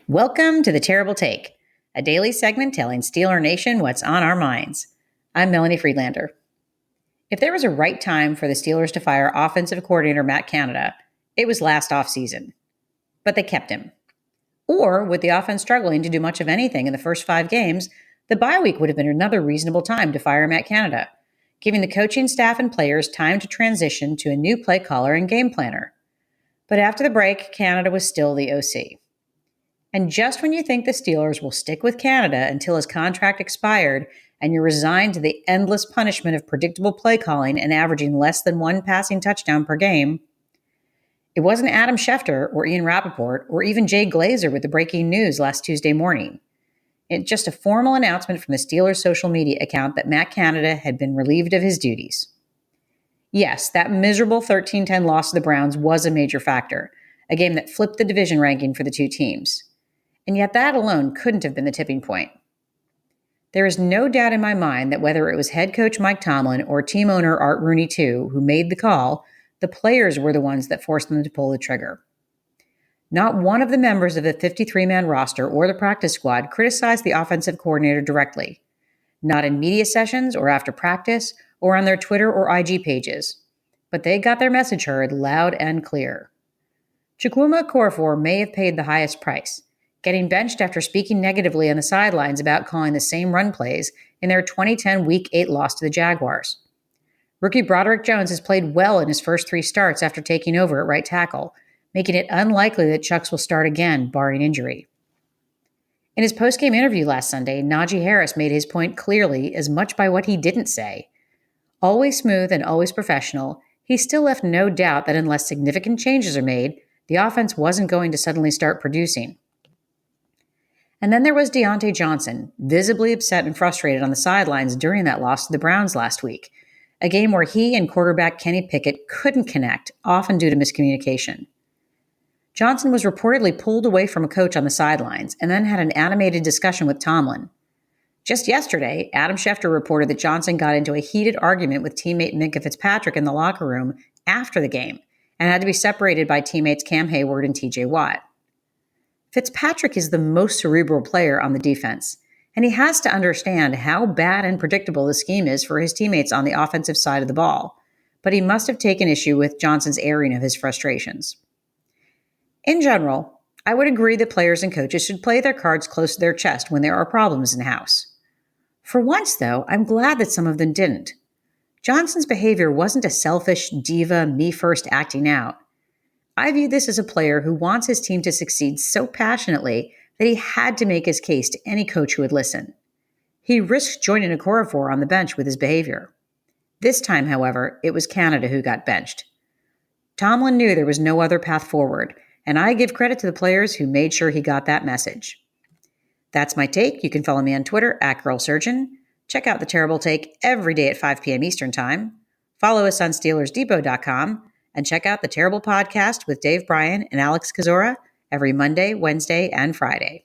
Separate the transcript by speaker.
Speaker 1: Welcome to The Terrible Take, a daily segment telling Steeler Nation what's on our minds. I'm Melanie Friedlander. If there was a right time for the Steelers to fire offensive coordinator Matt Canada, it was last offseason. But they kept him. Or, with the offense struggling to do much of anything in the first 5 games, the bye week would have been another reasonable time to fire Matt Canada, giving the coaching staff and players time to transition to a new play caller and game planner. But after the break, Canada was still the OC. And just when you think the Steelers will stick with Canada until his contract expired and you're resigned to the endless punishment of predictable play calling and averaging less than 1 passing touchdown per game, it wasn't Adam Schefter or Ian Rappaport or even Jay Glazer with the breaking news last Tuesday morning. It's just a formal announcement from the Steelers' social media account that Matt Canada had been relieved of his duties. Yes, that miserable 13-10 loss to the Browns was a major factor, a game that flipped the division ranking for the two teams. And yet that alone couldn't have been the tipping point. There is no doubt in my mind that whether it was head coach Mike Tomlin or team owner Art Rooney II who made the call, the players were the ones that forced them to pull the trigger. Not one of the members of the 53-man roster or the practice squad criticized the offensive coordinator directly. Not in media sessions or after practice or on their Twitter or IG pages. But they got their message heard loud and clear. Chukwuma Okorafor may have paid the highest price, getting benched after speaking negatively on the sidelines about calling the same run plays in their 2010 Week 8 loss to the Jaguars. Rookie Broderick Jones has played well in his first 3 starts after taking over at right tackle, making it unlikely that Chucks will start again, barring injury. In his post-game interview last Sunday, Najee Harris made his point clearly as much by what he didn't say. Always smooth and always professional, he still left no doubt that unless significant changes are made, the offense wasn't going to suddenly start producing. And then there was Deontay Johnson, visibly upset and frustrated on the sidelines during that loss to the Browns last week, a game where he and quarterback Kenny Pickett couldn't connect, often due to miscommunication. Johnson was reportedly pulled away from a coach on the sidelines and then had an animated discussion with Tomlin. Just yesterday, Adam Schefter reported that Johnson got into a heated argument with teammate Minkah Fitzpatrick in the locker room after the game and had to be separated by teammates Cam Hayward and TJ Watt. Fitzpatrick is the most cerebral player on the defense, and he has to understand how bad and predictable the scheme is for his teammates on the offensive side of the ball, but he must have taken issue with Johnson's airing of his frustrations. In general, I would agree that players and coaches should play their cards close to their chest when there are problems in the house. For once, though, I'm glad that some of them didn't. Johnson's behavior wasn't a selfish, diva, me-first acting out. I view this as a player who wants his team to succeed so passionately that he had to make his case to any coach who would listen. He risked joining Okorafor on the bench with his behavior. This time, however, it was Canada who got benched. Tomlin knew there was no other path forward, and I give credit to the players who made sure he got that message. That's my take. You can follow me on Twitter @GirlSurgeon. Check out The Terrible Take every day at 5 p.m. Eastern Time. Follow us on SteelersDepot.com. And check out The Terrible Podcast with Dave Bryan and Alex Kozora every Monday, Wednesday, and Friday.